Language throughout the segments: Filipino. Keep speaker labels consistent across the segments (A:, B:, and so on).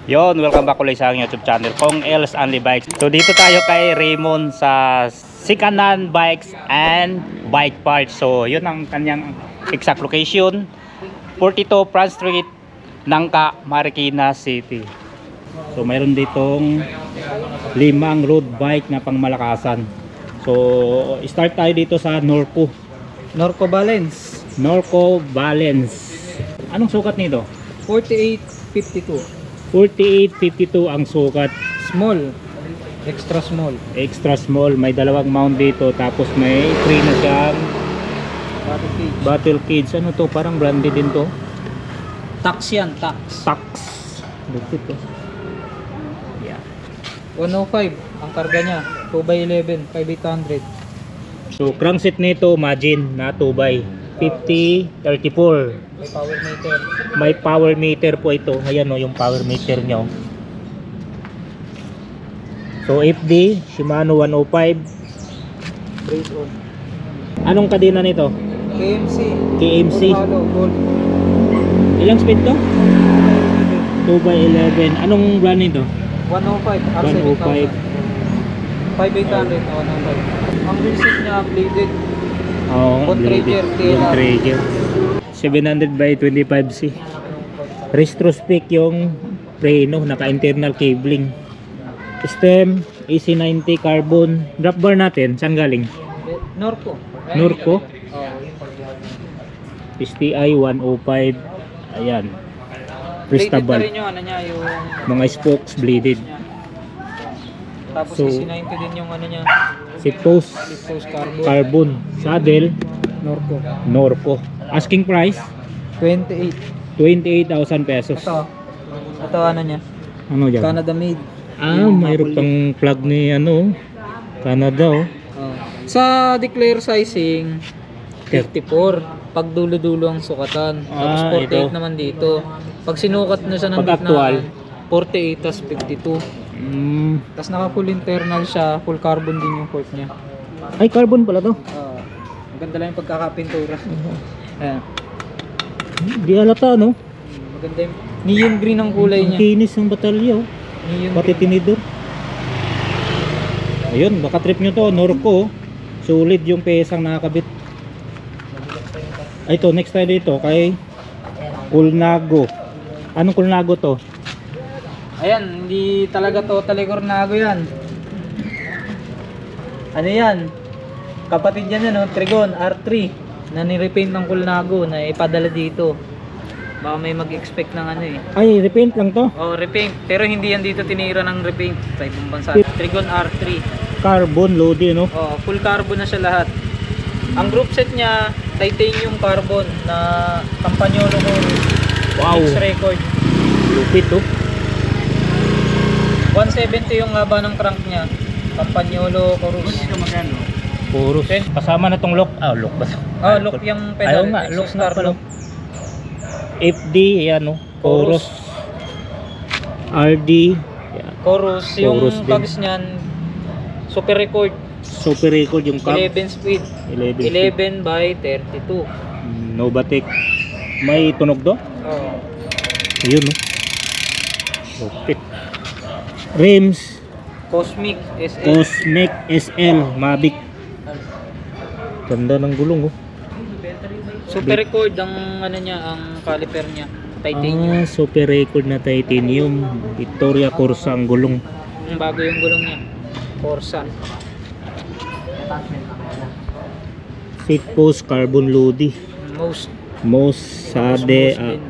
A: Yon, welcome back ulit sa aking YouTube channel, Kong Els Only Bikes. So dito tayo kay Raymond sa Sikanan Bikes and Bike Parts. So yun ang kanyang exact location, 42 Front Street, Nangka, Marikina City. So mayroon ditong 5 road bike na pangmalakasan. So start tayo dito sa Norco
B: Balance.
A: Anong sukat nito?
B: 4852.
A: 4852 ang sukat.
B: Small. Extra small. May dalawang mount dito. Tapos may free na siyang Battle Cage. Ano to? Parang branded din to. Tax yan. Tax.
A: Lupit to. Yeah.
B: 105 ang karga niya. 2x11. 5800.
A: So crankset nito margin na 2x 50-34.
B: May power meter.
A: May power meter po ito. Ayan o yung power meter nyo. So FD Shimano 105.
B: Brace on.
A: Anong kadena nito? KMC.
B: Gold.
A: Ilang speed to? 2x11. Anong brand nito?
B: 105.
A: 105.
B: 5800 na 105. Ang wheelset niya bladed.
A: Oo,
B: Bontrager,
A: Bontrager. 700/25C. Retrospect yung preno, naka-internal cabling. System AC90 carbon. Drop bar natin, saan galing?
B: Norco.
A: STI 105. Ayan.
B: Bladed na
A: Pristabal.
B: rin yung ano niya, yung
A: Mga spokes bleeded.
B: tapos
A: So,
B: AC90 din yung ano niya.
A: Seat post carbon. Saddle Norco. Asking price
B: 28.
A: 28,000 pesos.
B: Ito ano niya?
A: Ano dyan?
B: Canada made.
A: Mayroon pang plug ni ano, Canada oh.
B: Sa declare sizing 54. Pag dulo-dulo ang sukatan. Tapos 48
A: ito.
B: naman dito. Pag sinukat na siya ng
A: Pag actual,
B: 48 tas 52. Tapos naka full internal siya, full carbon din yung fork niya.
A: Ay, carbon pala to.
B: Maganda lang yung pagkakapintura. Ayan.
A: Di halata no?
B: Maganda yung neon green ang kulay
A: Ang
B: niya.
A: kinis ng batalya oh.
B: Neon
A: Pati
B: green.
A: tinidor. Ayun, baka trip nyo to, Norco oh. Solid yung pesang nakakabit. Ay to, next tayo dito kay Colnago. Anong Colnago to?
B: Ayan, hindi talaga totally Cornago yan. Ano yan? Kapatid yan no? Trigon R3 na nirepaint ng Colnago na ipadala dito. Baka may mag-expect ng ano eh.
A: Ay, repaint lang to.
B: Oh, repaint. Pero hindi yan dito tinira ng repaint sa ibang bansa. Trigon R3.
A: Carbon loaded no?
B: Oh, full carbon na siya lahat. Ang group set niya, titanium carbon na Campagnolo ko.
A: Wow.
B: X-record.
A: Lupit oh.
B: 170 yung haba ng crank niya. Campagnolo Chorus.
A: Puro. Kasama na tong lock. Lock ba?
B: Oh, lock yung pedal.
A: Ayaw nga, lock nga
B: Star
A: pala.
B: lock.
A: FD, yan oh. Chorus. RD. Yan.
B: Chorus. Yung
A: Chorus din.
B: cogs niyan, super record.
A: Super record yung cab.
B: 11 speed. 11 by 32.
A: Novatek. May tunog do?
B: Oh.
A: Ayun no. Lupit. Rims.
B: Cosmic SL.
A: Cosmic SL Mavic. Ganda ng gulong oh.
B: Super record ang ano niya, ang caliper niya. Titanium.
A: Super record na titanium. Victoria Corsa ang gulong.
B: Bago yung gulong niya. Corsa.
A: Seat post carbon loady. Most saddle.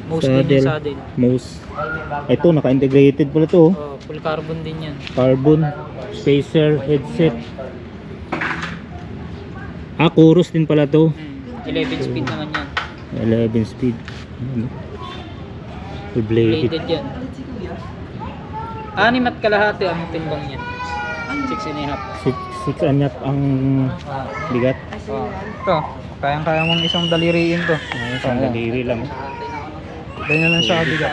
B: Most din yung saddle.
A: Most. Ito naka-integrated pala to oh.
B: Oh, full carbon din yan.
A: Carbon spacer headset. Chorus din pala to.
B: 11 speed naman yan.
A: 11 speed. Bladed.
B: Bladed yan. 6 at kalahati ang timbang niya. 6.5.
A: 6 ang bigat.
B: Ito, kayang-kaya mong isang daliriin to.
A: Isang daliri lang.
B: Ganyan lang siya bigat.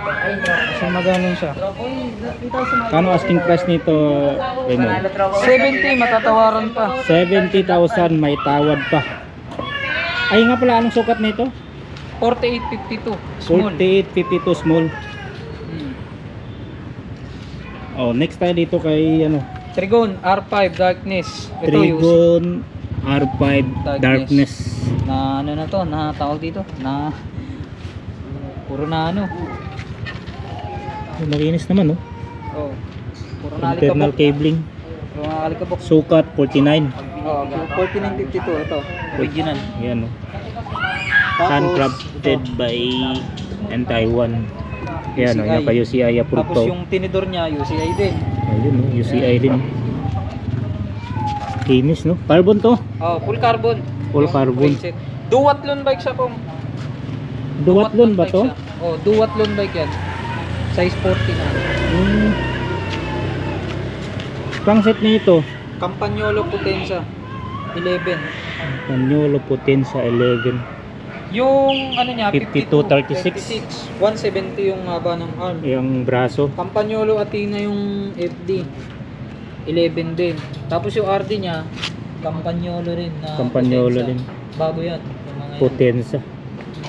B: Kasi magaling siya.
A: Kano asking price nito, Raymond?
B: 70, matatawaran pa.
A: 70,000 may tawad pa. Ay nga pala, anong sukat nito?
C: 4852 small.
B: 4852 small.
C: Hmm.
B: Oh, next tayo dito kay ano,
C: Trigon R5 darkness. Ito yung
B: Trigon R5 darkness.
C: na ano na to, na tawag dito, na puro na ano.
B: Makinis naman, no?
C: Oh. Puro na
B: Internal
C: alikabok.
B: cabling.
C: Puro na alikabok.
B: Sukat 49.
C: Oh, 4952 ito. Original.
B: Yan, no?
C: Tapos,
B: Handcrafted
C: ito,
B: by Taiwan. Yan, no? Yan pa UCI approved
C: tapos
B: to.
C: yung tinidor niya, UCI din.
B: Ayun, no? UCI din. Kinis, no? Carbon to.
C: Oh, full carbon.
B: Full
C: Yung
B: carbon.
C: brake set. Duathlon bike siya pong.
B: Duathlon ba to?
C: Oh, duathlon bike yan. Size 40 na.
B: Pang set niya ito.
C: Campagnolo Potenza 11.
B: Campagnolo Potenza 11.
C: Yung ano niya,
B: 52-36.
C: 170 yung haba ng arm.
B: Yung braso.
C: Campagnolo Athena yung FD 11 din. Tapos yung RD niya, Campagnolo rin na
B: Campagnolo
C: Potenza.
B: din.
C: Bago yan. Yung mga yan.
B: Potenza.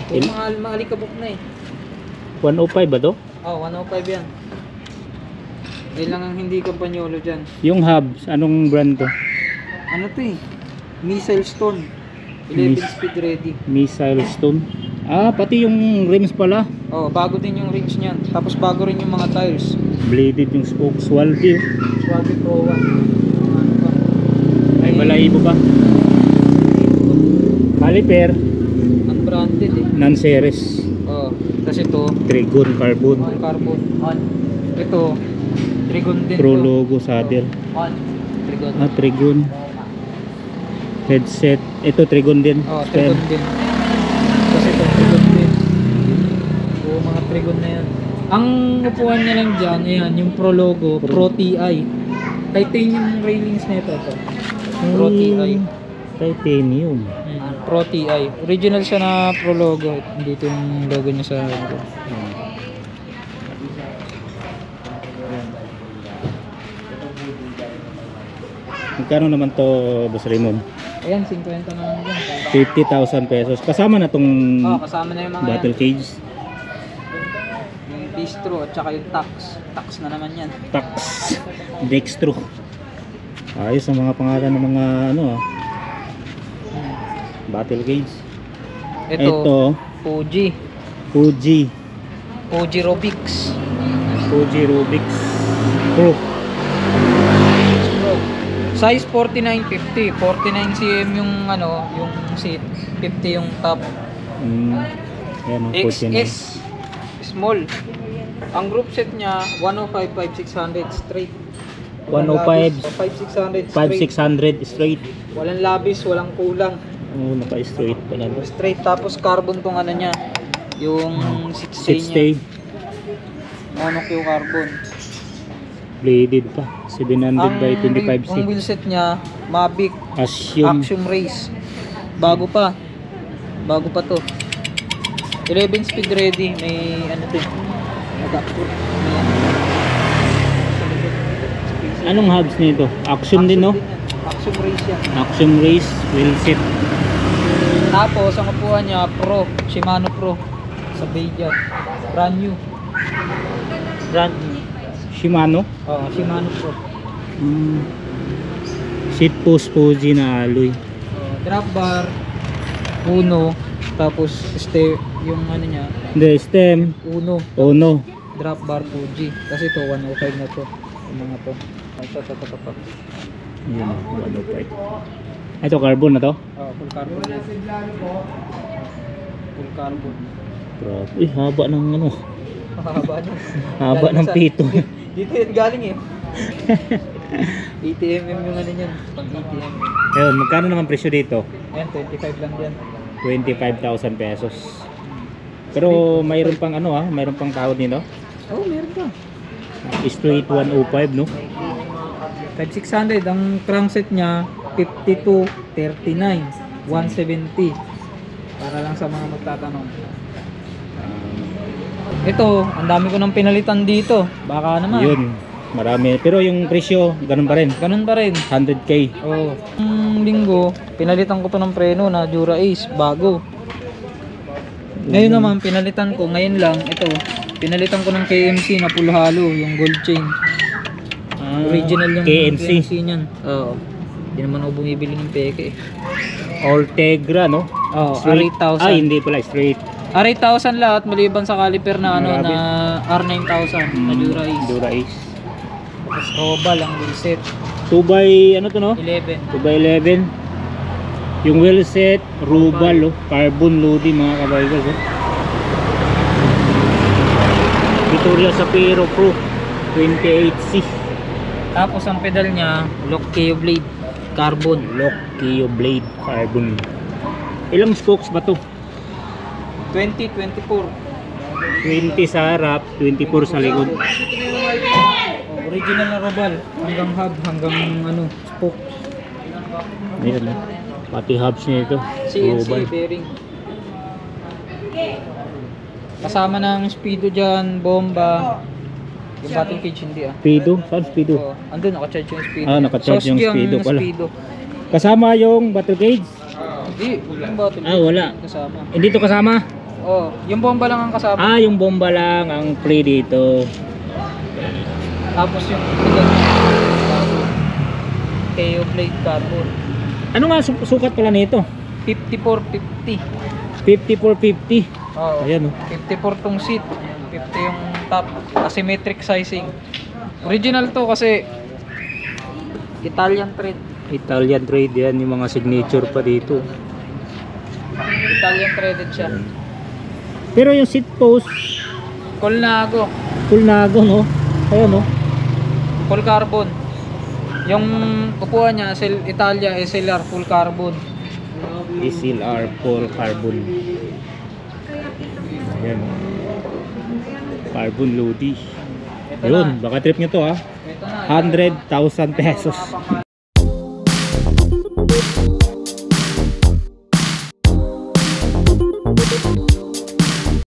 C: Yung mga maalikabok na eh.
B: 105 ba to?
C: Oh, 105 yan. Yan lang ang hindi Campagnolo dyan.
B: Yung hubs, anong brand to?
C: Ano to eh? Missile Stone 11 speed ready.
B: Missile Stone. Ah, pati yung rims pala.
C: Oh, bago din yung rims niyan. Tapos bago rin yung mga tires.
B: Bladed yung spokes. Waldy.
C: Suave Pro 1. Ano pa?
B: Ay, balahibo ba? Caliper.
C: Unbranded eh.
B: Non-series.
C: Oh, kasi ito,
B: Trigon carbon.
C: carbon. Ito, Trigon din
B: Pro
C: to.
B: logo saddle.
C: Trigon.
B: Ah, Trigon. Headset. Ito Trigon din.
C: Oh,
B: Stem.
C: Trigon din. Kasi ito, Trigon din. Oo, mga Trigon na yan. Ang upuan niya lang dyan, ayan, yung Pro logo, Pro TI. Titanium railings na ito. Pro TI.
B: Titanium.
C: Pro TI. Original siya na Pro logo. Dito yung logo niya sa
B: Magkano naman to, Boss Raymond?
C: ayan, 50 na lang dyan.
B: 50,000 pesos. Kasama na tong
C: Oh, kasama na yung mga
B: battle
C: yan.
B: cage.
C: Yung distro at saka yung tax. Tax na naman yan.
B: Tax. Dextro. Ayos ang mga pangalan ng mga ano ah. Battle cage.
C: Ito, Fuji.
B: Fuji.
C: Fuji Robix.
B: Fuji Rubix Pro.
C: Pro. Size 4950. 49 cm yung ano, yung seat. 50 yung top.
B: Ayan ang 49.
C: XS small. Ang group set niya 105 5600 straight.
B: 105
C: 5600 straight.
B: 5600 straight.
C: Walang labis, walang kulang.
B: Oh, naka-straight pala.
C: Straight tapos carbon tong ano niya. Yung 6 niya.
B: 60
C: Mono Q carbon.
B: bladed pa. 700 by 25C.
C: Ang wheel set niya Mavic
B: Axiom.
C: Axiom Race. Bago pa. Bago pa to. 11 speed ready. May ano to. Adapter.
B: Anong hubs nito? Axiom din, no?
C: Axiom Race yan.
B: Axiom Race wheel set.
C: Tapos ang upuan niya Pro. Shimano Pro. Sa Beja. Brand new. Brand new.
B: Shimano.
C: Oh, Shimano Pro.
B: Seat post Fuji na alloy.
C: Drop bar. Uno. Tapos yung ano niya.
B: The stem.
C: Uno.
B: Ono.
C: Drop bar Fuji. Kasi to 105 na to. Yung mga to. Ito.
B: Yun, 105. Ito carbon na to.
C: Oh, full carbon. Full carbon.
B: Grabe. Uy, haba ng ano.
C: Haba na.
B: Haba ng pito.
C: Dito yan galing eh. 80mm yung ano niyan. Pag 80mm.
B: Ayun, magkano naman presyo dito?
C: Ayan, 25 lang yan.
B: 25,000 pesos. Pero mayroon pang ano mayroon pang tawad nito.
C: Oh, meron pa.
B: Straight 105, no?
C: 5600. Ang crankset niya 5239 170. Para lang sa mga magtatanong. Ito, ang dami ko nang pinalitan dito. Baka naman.
B: Yun, marami. Pero yung presyo, ganun pa rin.
C: Ganun pa rin.
B: 100k.
C: Oh. Linggo, pinalitan ko to ng preno na Dura Ace, bago. Ngayon naman, pinalitan ko, ngayon lang, ito, pinalitan ko ng KMC na full halo, yung gold chain. Original yung
A: KMC.
C: niyan. Oo. Hindi naman ako bumibili ng peke eh.
A: Ultegra, no?
C: Oo,
A: Straight.
C: R8000.
A: Ay, hindi pala, straight.
C: R8000 lahat, maliban sa caliper na ano,
A: Grabe.
C: na R9000, na Dura Ace.
A: Dura Ace.
C: Tapos Cobal, ang wheelset,
A: 2x, ano to, no?
C: 11.
A: 2x11. Yung wheelset, Rubal, oh. Carbon loading, mga kabikers, oh. Vittoria Sapiro Pro 28C.
C: Tapos ang pedal niya, Lokeo blade, carbon.
A: Lokeo blade, carbon. Ilang spokes ba to?
C: 20, 24.
A: 20 sa harap, 24 sa likod.
C: Original na Robal, hanggang hub, hanggang ano, spoke.
A: Ayan, oh. Pati hubs niya ito.
C: CNC
A: Rubal.
C: bearing. Kasama ng speedo dyan, bomba. Yung battle cage hindi ah.
A: Speedo? Saan speedo?
C: Oo, andun nakacharge yung speedo.
A: Ah, nakacharge yung
C: Sosgi ang
A: speedo pala.
C: speedo.
A: Kasama yung battle gauge?
C: Hindi, yung battle
A: Ah,
C: cage
A: wala.
C: kasama.
A: Hindi to kasama?
C: Oo, yung bomba lang ang kasama.
A: Ah, yung bomba lang ang free dito.
C: Tapos yung pedal. KO blade carbon.
A: Ano nga sukat pala nito?
C: 5450.
A: 5450.
C: Oo.
A: Ayan, oh.
C: 54 tong seat. 50 yung top. Asymmetric sizing. Original to kasi Italian trade.
A: Italian trade yan, yung mga signature pa dito.
C: Italian traded siya.
A: Pero yung seat post,
C: Colnago.
A: full nago, no? Ayan, no?
C: Full carbon. Yung upuan niya, Italia SLR full carbon.
A: SLR full carbon. Ayan. Carbon loading.
C: Ito
A: Yun,
C: na.
A: baka trip nyo to, ha?
C: Ito na.
A: 100,000 pesos.